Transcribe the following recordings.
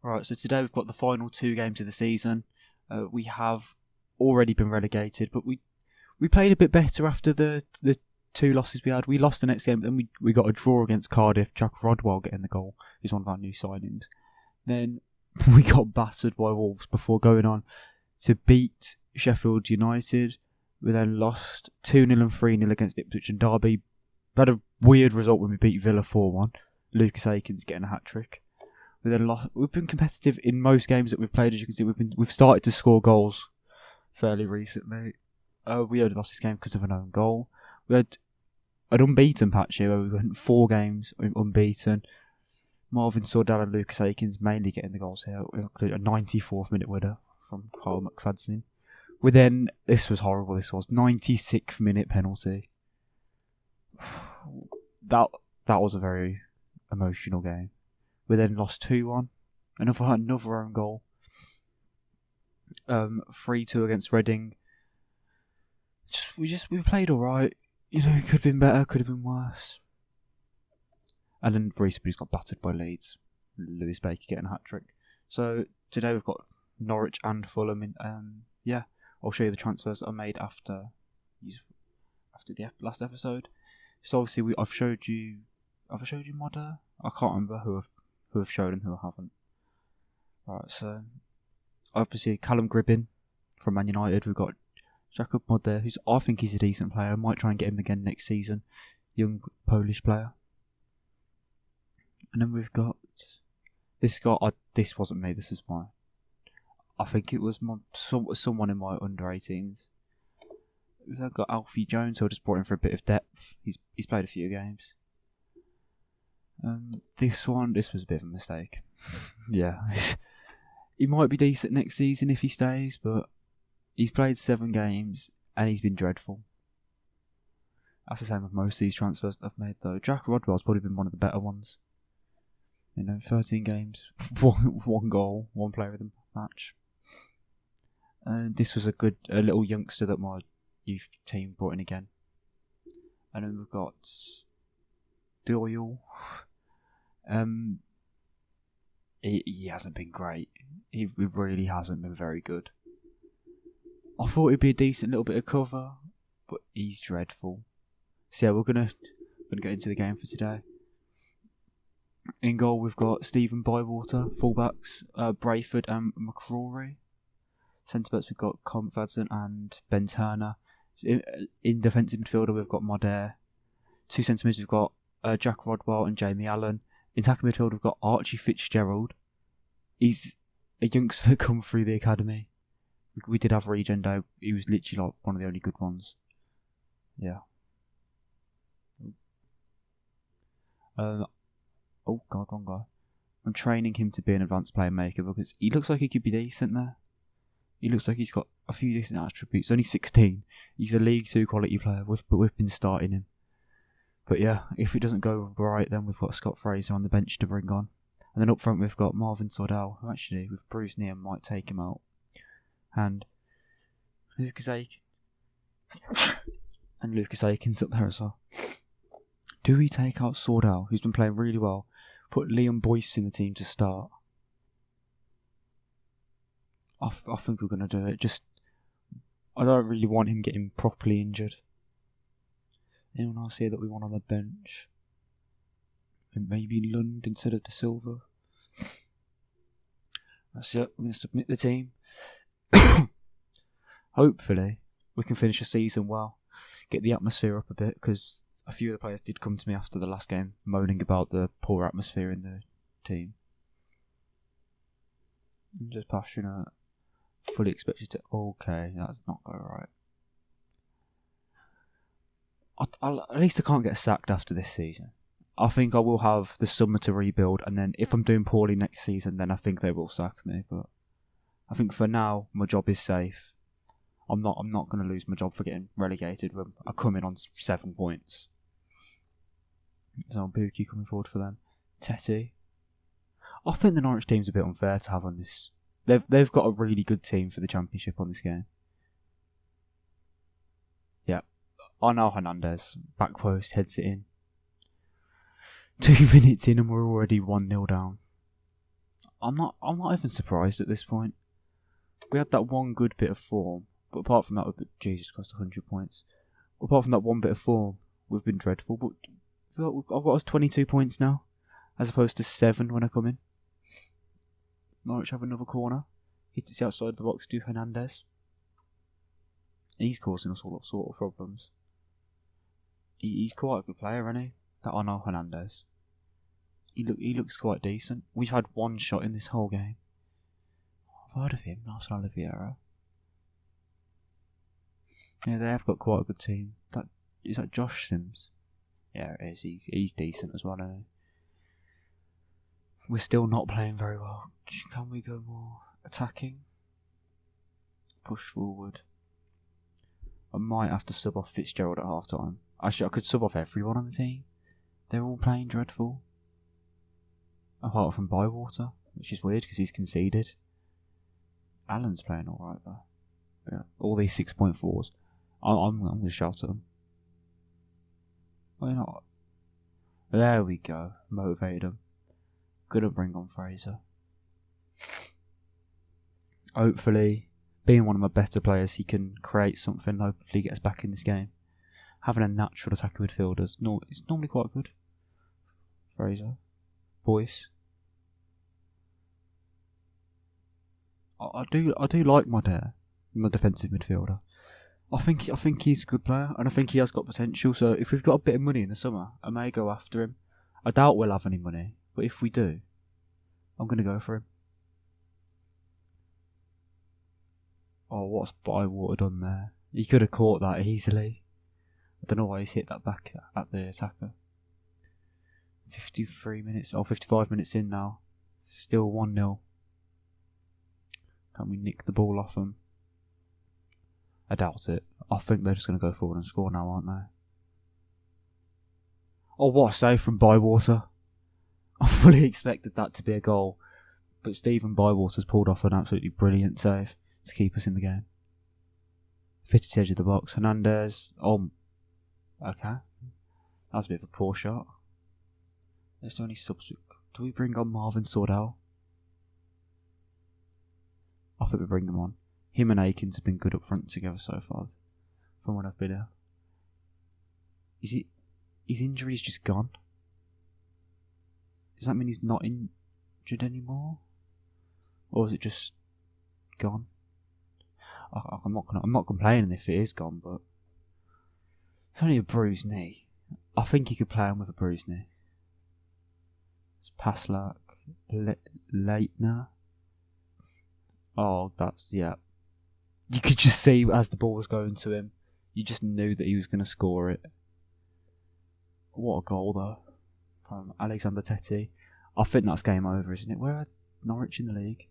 Right, so today we've got the final 2 games of the season. We have already been relegated, but we played a bit better after the 2 losses we had. We lost the next game, then we got a draw against Cardiff. Jack Rodwell getting the goal. He's one of our new signings. Then we got battered by Wolves before going on to beat Sheffield United. We then lost 2-0 and 3-0 against Ipswich and Derby. We had a weird result when we beat Villa 4-1. Lucas Akins getting a hat-trick. We then lost. We've been competitive in most games that we've played. As you can see, we've started to score goals fairly recently. We only lost this game because of an own goal. We had an unbeaten patch here where we went 4 games unbeaten. Marvin Sordell and Lucas Akins mainly getting the goals here. We include a 94th minute winner from Carl McFadden. This was horrible. This was 96th minute penalty. That was a very emotional game. We then lost 2-1. Another own goal. 3-2 against Reading. We played alright. You know, it could have been better, could have been worse. And then recently got battered by Leeds. Lewis Baker getting a hat-trick. So today we've got Norwich and Fulham in, I'll show you the transfers that I made after the last episode. So obviously I've showed you Modder. I can't remember who I've showed and who I haven't. Right, so obviously Callum Gribbin from Man United. We've got Jakub Modder, I think he's a decent player. I might try and get him again next season. Young Polish player. And then we've got this guy. This wasn't me. This is I think it was someone in my under 18s. We've then got Alfie Jones, who I just brought in for a bit of depth. He's played a few games. This was a bit of a mistake. Yeah, he might be decent next season if he stays, but he's played 7 games and he's been dreadful. That's the same with most of these transfers that I've made, though. Jack Rodwell's probably been one of the better ones. 13 games, one goal, 1 player of the match. This was a little youngster that my youth team brought in again. And then we've got Doyle. He hasn't been great. He really hasn't been very good. I thought he'd be a decent little bit of cover, but he's dreadful. So yeah, we're gonna get into the game for today. In goal, we've got Stephen Bywater. Fullbacks, Brayford and McCrory. Centre backs, we've got Colin McFadden and Ben Turner. In defensive midfielder, we've got Modder. 2 centre mids, we've got Jack Rodwell and Jamie Allen. In attacking midfield, we've got Archie Fitzgerald. He's a youngster that come through the academy. We did have Regen Day. He was literally one of the only good ones. Yeah. Oh god, wrong guy. I'm training him to be an advanced playmaker because he looks like he could be decent there. He looks like he's got a few decent attributes. Only 16. He's a League 2 quality player, but we've been starting him. But yeah, if it doesn't go right, then we've got Scott Fraser on the bench to bring on. And then up front we've got Marvin Sordell, who actually, with bruised knee, might take him out. And Lucas Akins up there as well. Do we take out Sordell, who's been playing really well? Put Liam Boyce in the team to start. I think we're going to do it. I don't really want him getting properly injured. Anyone else here that we want on the bench? And maybe Lund instead of De Silva. That's it. We're going to submit the team. Hopefully, we can finish the season well. Get the atmosphere up a bit, because a few of the players did come to me after the last game moaning about the poor atmosphere in the team. I'm just passionate. Fully expected to... Okay, that's not going right. At least I can't get sacked after this season. I think I will have the summer to rebuild, and then if I'm doing poorly next season, then I think they will sack me. But I think for now, my job is safe. I'm not going to lose my job for getting relegated when I come in on 7 points. So Buki coming forward for them. Tetty. I think the Norwich team's a bit unfair to have on this. They've got a really good team for the Championship on this game. Yeah. Arnal Hernandez, back post, heads it in. 2 minutes in and we're already 1-0 down. I'm not even surprised at this point. We had that one good bit of form, but apart from that, Jesus Christ, 100 points. Apart from that one bit of form, we've been dreadful. But I've got us 22 points now, as opposed to 7 when I come in. Norwich have another corner. Hit it outside the box to Hernandez. He's causing us all sort of problems. He's quite a good player, isn't he? That I know, Hernandez. He looks quite decent. We've had one shot in this whole game. I've heard of him, Nelson Oliveira. Yeah, they have got quite a good team. Is that Josh Sims? Yeah, it is. He's decent as well, isn't he? We're still not playing very well. Can we go more attacking? Push forward. I might have to sub off Fitzgerald at half time. Actually, I could sub off everyone on the team. They're all playing dreadful. Apart from Bywater, which is weird because he's conceded. Allen's playing alright though. Yeah, all these 6.4s. I'm going to shout at them. Why not? There we go. Motivated him. Gonna bring on Fraser. Hopefully, being one of my better players, he can create something. Hopefully, he gets back in this game. Having a natural attacking midfielder is normally quite good. Fraser. Boyce. I do like my defensive midfielder. I think he's a good player, and I think he has got potential. So if we've got a bit of money in the summer, I may go after him. I doubt we'll have any money, but if we do, I'm going to go for him. Oh, what's Bywater done there? He could have caught that easily. I don't know why he's hit that back at the attacker. 55 minutes in now. Still 1-0. Can we nick the ball off them? I doubt it. I think they're just going to go forward and score now, aren't they? Oh, what a save from Bywater. I fully expected that to be a goal. But Stephen Bywater's pulled off an absolutely brilliant save to keep us in the game. Fitted to the edge of the box. Hernandez. Oh, okay. That was a bit of a poor shot. There's only subs. Do we bring on Marvin Sordell? I think we bring them on. Him and Akins have been good up front together so far, from when I've been here. His injury's just gone? Does that mean he's not injured anymore? Or is it just gone? I'm not complaining if it is gone, but it's only a bruised knee. I think he could play him with a bruised knee. It's Paslak, Leitner. Oh, yeah. You could just see as the ball was going to him, you just knew that he was going to score it. What a goal though, from Alexander Tettey. I think that's game over, isn't it? Where are Norwich in the league?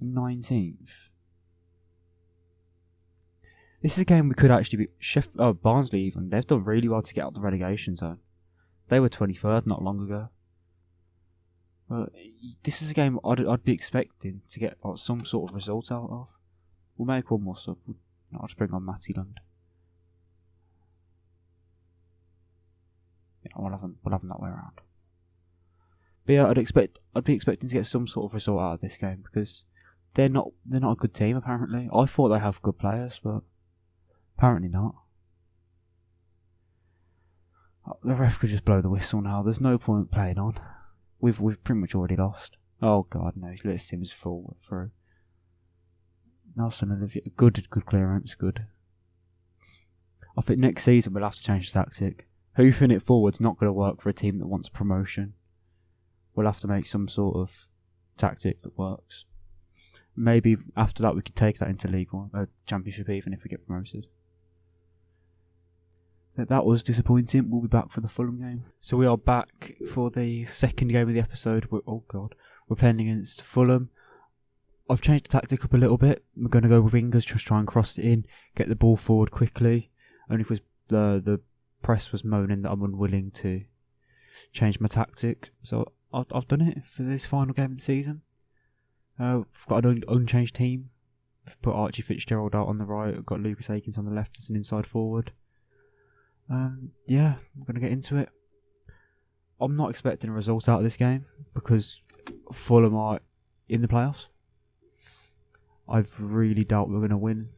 19th. This is a game we could actually be... Barnsley even. They've done really well to get out the relegation zone. They were 23rd not long ago. Well, this is a game I'd be expecting to get some sort of result out of. We'll make one more sub. I'll just bring on Matty Lund. Yeah, we'll have them that way around. But yeah, I'd be expecting to get some sort of result out of this game because they're not a good team apparently. I thought they have good players, but apparently not. The ref could just blow the whistle now. There's no point playing on. We've pretty much already lost. Oh god, no, he's let Sims fall through. Nelson Olivier, good clearance, good. I think next season we'll have to change the tactic. Hoofing it forward's not going to work for a team that wants promotion. We'll have to make some sort of tactic that works. Maybe after that we could take that into League One, Championship even if we get promoted. That was disappointing. We'll be back for the Fulham game. So we are back for the second game of the episode. We're playing against Fulham. I've changed the tactic up a little bit. We're going to go with wingers, just try and cross it in, get the ball forward quickly. Only because the press was moaning that I'm unwilling to change my tactic. So I've done it for this final game of the season. We've got an unchanged team. We've put Archie Fitzgerald out on the right. We've got Lucas Akins on the left as an inside forward. Yeah, I'm going to get into it. I'm not expecting a result out of this game because Fulham are in the playoffs. I really doubt we're going to win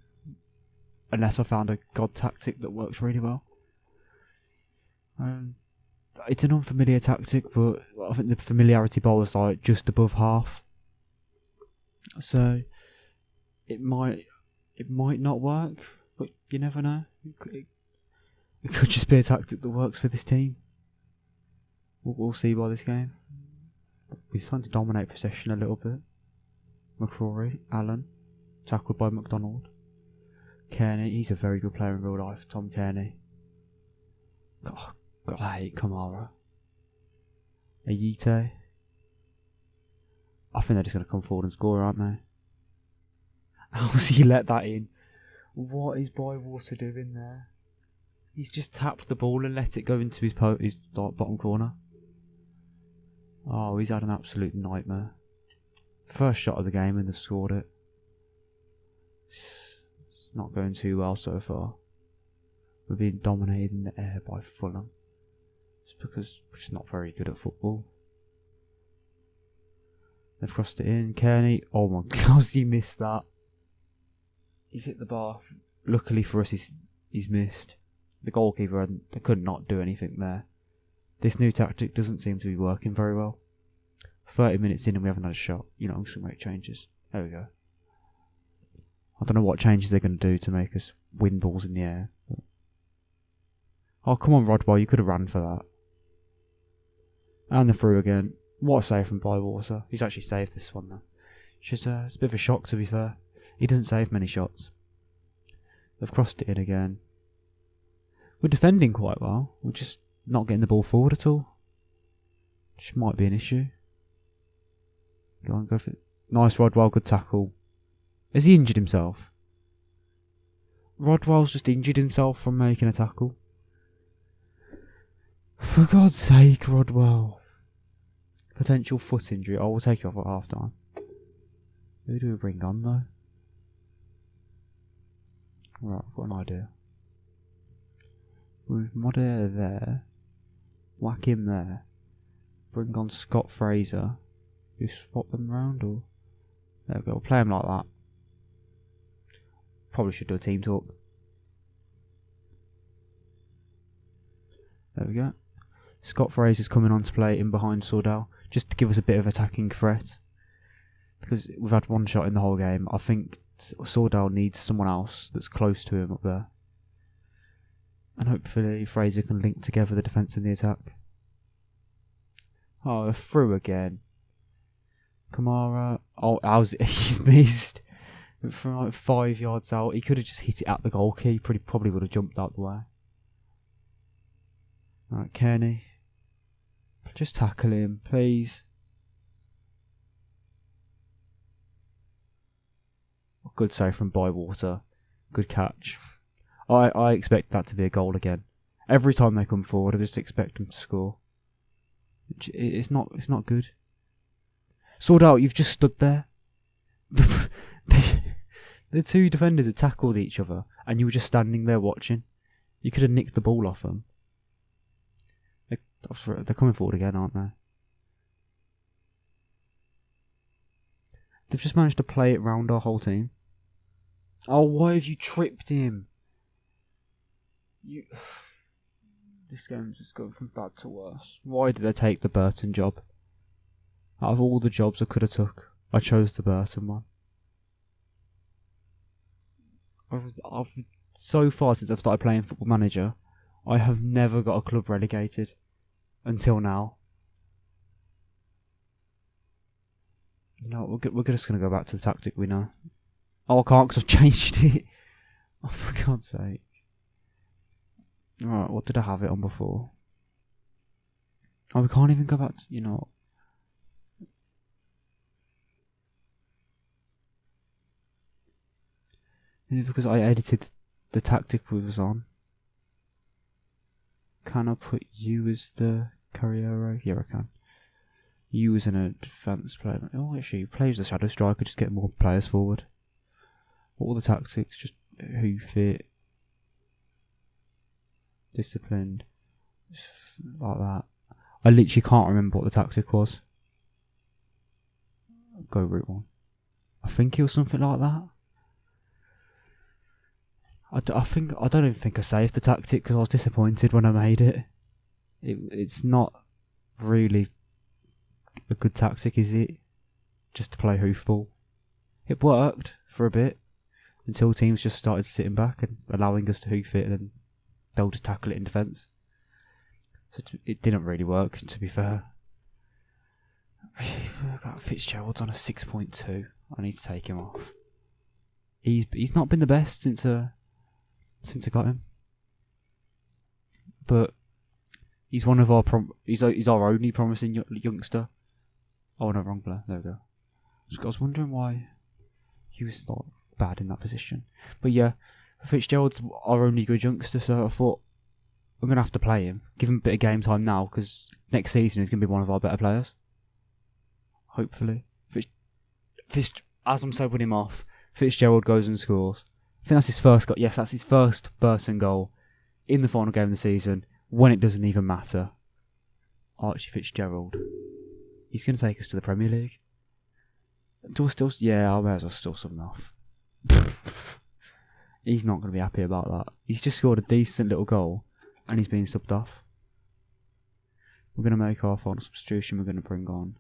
unless I found a god tactic that works really well. It's an unfamiliar tactic, but I think the familiarity bar is like just above half. So it might not work, but you never know. It could just be a tactic that works for this team. We'll see by this game. We're starting to dominate possession a little bit. McCrory, Allen, tackled by McDonald. Kearney, he's a very good player in real life, Tom Kearney. God, I hate Kamara. Ayite. I think they're just going to come forward and score, aren't they? How's he let that in? What is Bywater doing there? He's just tapped the ball and let it go into his bottom corner. Oh, he's had an absolute nightmare. First shot of the game and they've scored it. It's not going too well so far. We're being dominated in the air by Fulham. It's because we're just not very good at football. They've crossed it in. Kearney. Oh my God, he missed that. He's hit the bar. Luckily for us, he's missed. The goalkeeper, they could not do anything there. This new tactic doesn't seem to be working very well. 30 minutes in and we haven't had a shot. You know, I'm just going to make changes. There we go. I don't know what changes they're going to do to make us win balls in the air. But... Oh, come on, Rodwell, you could have ran for that. And they're through again. What a save from Bywater. He's actually saved this one, though. It's just it's a bit of a shock, to be fair. He doesn't save many shots. They've crossed it in again. We're defending quite well. We're just not getting the ball forward at all. Which might be an issue. Go on, go for it. Nice Rodwell, good tackle. Has he injured himself? Rodwell's just injured himself from making a tackle. For God's sake, Rodwell. Potential foot injury. Oh, we'll take you off at half time. Who do we bring on though? Right, I've got an idea. Move Modder there. Whack him there. Bring on Scott Fraser. You swap them round or... There we go, we'll play him like that. Probably should do a team talk. There we go. Scott Fraser's coming on to play in behind Sordell, just to give us a bit of attacking threat. Because we've had one shot in the whole game. I think Sordell needs someone else that's close to him up there. And hopefully Fraser can link together the defence and the attack. Oh, they're through again. Kamara. Oh, he's missed. From like 5 yards out. He could have just hit it at the goalkeeper. He probably would have jumped out the way. Right, Kearney. Just tackle him, please. Good save from Bywater. Good catch. I expect that to be a goal again. Every time they come forward, I just expect them to score. It's not good. Sordell, you've just stood there. The two defenders had tackled each other, and you were just standing there watching. You could have nicked the ball off them. They're coming forward again, aren't they? They've just managed to play it round our whole team. Oh, why have you tripped him? This game's just going from bad to worse. Why did I take the Burton job? Out of all the jobs I could have took, I chose the Burton one. So far since I've started playing Football Manager, I have never got a club relegated. Until now. No, we're just going to go back to the tactic we know. Oh, I can't because I've changed it. Oh, for God's sake. Alright, what did I have it on before? Oh, we can't even go back to, you know. Is it because I edited the tactic we was on? Can I put you as the Carriero? Yeah, I can. You as an advanced player. Oh, actually, play as the shadow striker, just get more players forward. All the tactics, just who fit. Disciplined. Just like that. I literally can't remember what the tactic was. go Route 1. I think it was something like that. I don't even think I saved the tactic because I was disappointed when I made it. It's not really a good tactic, is it? Just to play hoofball. It worked for a bit until teams just started sitting back and allowing us to hoof it, and then they'll just tackle it in defence. So it didn't really work, to be fair. Fitzgerald's on a 6.2. I need to take him off. He's not been the best since I got him, but he's one of our he's our only promising youngster. Oh no, wrong player. There we go. I was wondering why he was not bad in that position, but yeah, Fitzgerald's our only good youngster, so I thought I'm gonna have to play him, give him a bit of game time now, because next season he's gonna be one of our better players. Hopefully, as I'm subbing him off, Fitzgerald goes and scores. I think that's his first goal. Yes, that's his first Burton goal in the final game of the season, when it doesn't even matter. Archie Fitzgerald. He's going to take us to the Premier League. Yeah, I may as well still sub him off. He's not going to be happy about that. He's just scored a decent little goal, and he's being subbed off. We're going to make our final substitution. We're going to bring on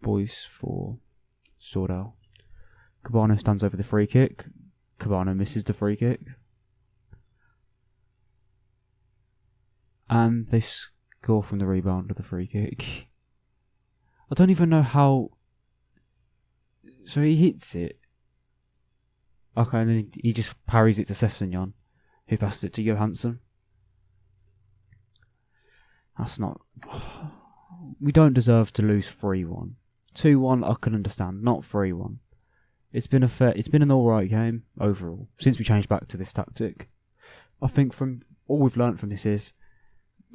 Boyce for Sordell. Cabano stands over the free kick. Cabano misses the free kick. And they score from the rebound of the free kick. I don't even know how... So he hits it. Okay, and then he just parries it to Sessegnon, who passes it to Johansson. That's not... We don't deserve to lose 3-1. 2-1 I can understand, not 3-1. It's been an alright game overall since we changed back to this tactic. I think from all we've learnt from this is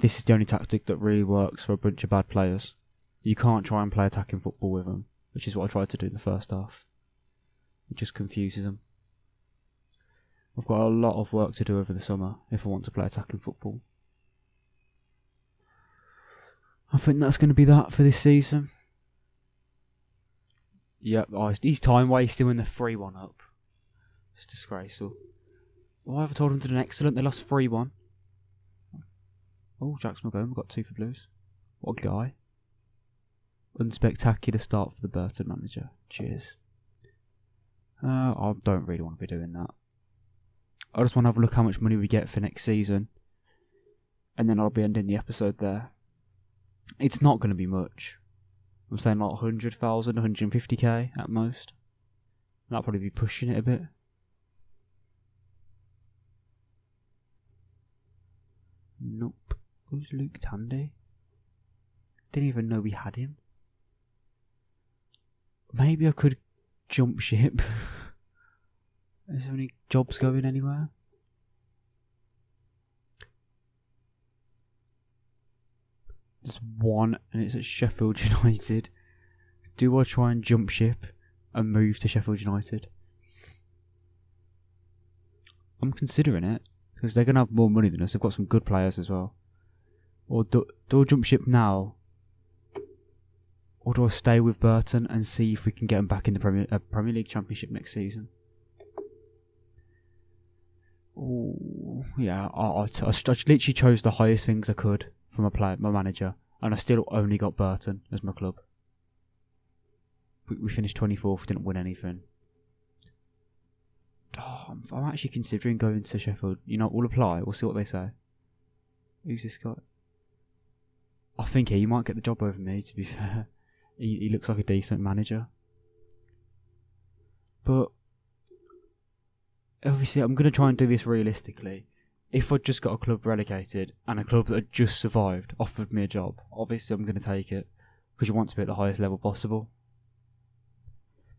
the only tactic that really works for a bunch of bad players. You can't try and play attacking football with them, which is what I tried to do in the first half. It just confuses them. I've got a lot of work to do over the summer if I want to play attacking football. I think that's going to be that for this season. Yep, he's time wasting when they're 3-1 up. It's disgraceful. Why have I told him to do an excellent? They lost 3-1. Oh, Jack's McGowan got 2 for Blues. What a guy. Unspectacular start for the Burton manager. Cheers. I don't really want to be doing that. I just want to have a look how much money we get for next season, and then I'll be ending the episode there. It's not going to be much. I'm saying like 100,000, 150k at most. That'll probably be pushing it a bit. Nope. Who's Luke Tandy? Didn't even know we had him. Maybe I could jump ship. Is there any jobs going anywhere? There's one, and it's at Sheffield United. Do I try and jump ship and move to Sheffield United? I'm considering it, because they're going to have more money than us. They've got some good players as well. Or do I jump ship now? Or do I stay with Burton and see if we can get them back in the Premier League Championship next season? Oh, yeah. I literally chose the highest things I could for my manager, and I still only got Burton as my club. We finished 24th, we didn't win anything. Oh, I'm actually considering going to Sheffield. You know, we'll apply, we'll see what they say. Who's this guy? I think he might get the job over me, to be fair. He looks like a decent manager. But obviously I'm going to try and do this realistically. If I just got a club relegated and a club that had just survived offered me a job, obviously I'm going to take it, because you want to be at the highest level possible.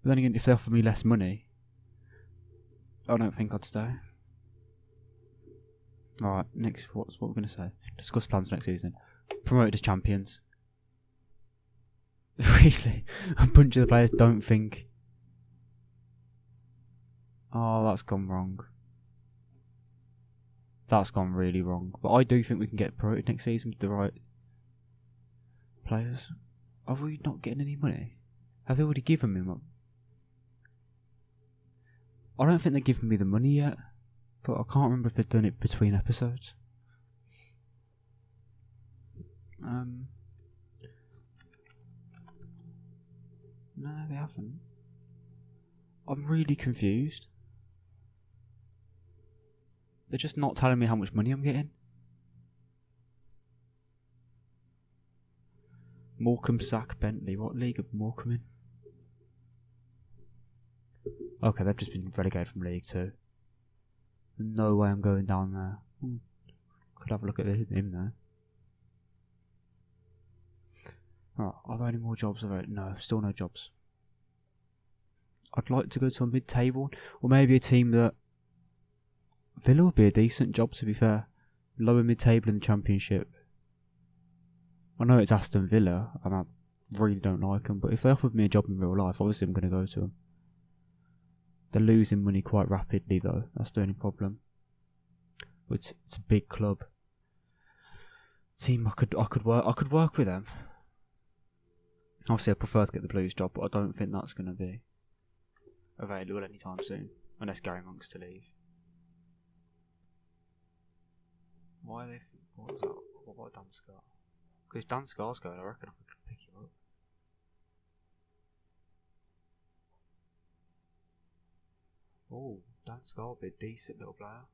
But then again, if they offer me less money, I don't think I'd stay. Alright, next, what we're going to say? Discuss plans for next season. Promoted as champions. Really? A bunch of the players don't think... Oh, that's gone wrong. That's gone really wrong. But I do think we can get promoted next season with the right players. Are we not getting any money? Have they already given me one? I don't think they've given me the money yet, but I can't remember if they've done it between episodes. No, they haven't. I'm really confused. They're just not telling me how much money I'm getting. Morecambe sack Bentley. What league are Morecambe in? Okay, they've just been relegated from League 2. No way I'm going down there. Could have a look at him there. Alright, are there any more jobs available? No, still no jobs. I'd like to go to a mid-table, or maybe a team that... Villa would be a decent job, to be fair. Lower mid-table in the Championship. I know it's Aston Villa, and I really don't like them, but if they offered me a job in real life, obviously I'm going to go to them. They're losing money quite rapidly, though. That's the only problem. But it's a big club. Team I could work with them. Obviously, I prefer to get the Blues job, but I don't think that's going to be available anytime soon, unless Gary Monk's to leave. Why are they? What was that? What about Dan Scar? Because Dan Scar's going, I reckon I could pick him up. Oh, Dan Scar would be a decent little player.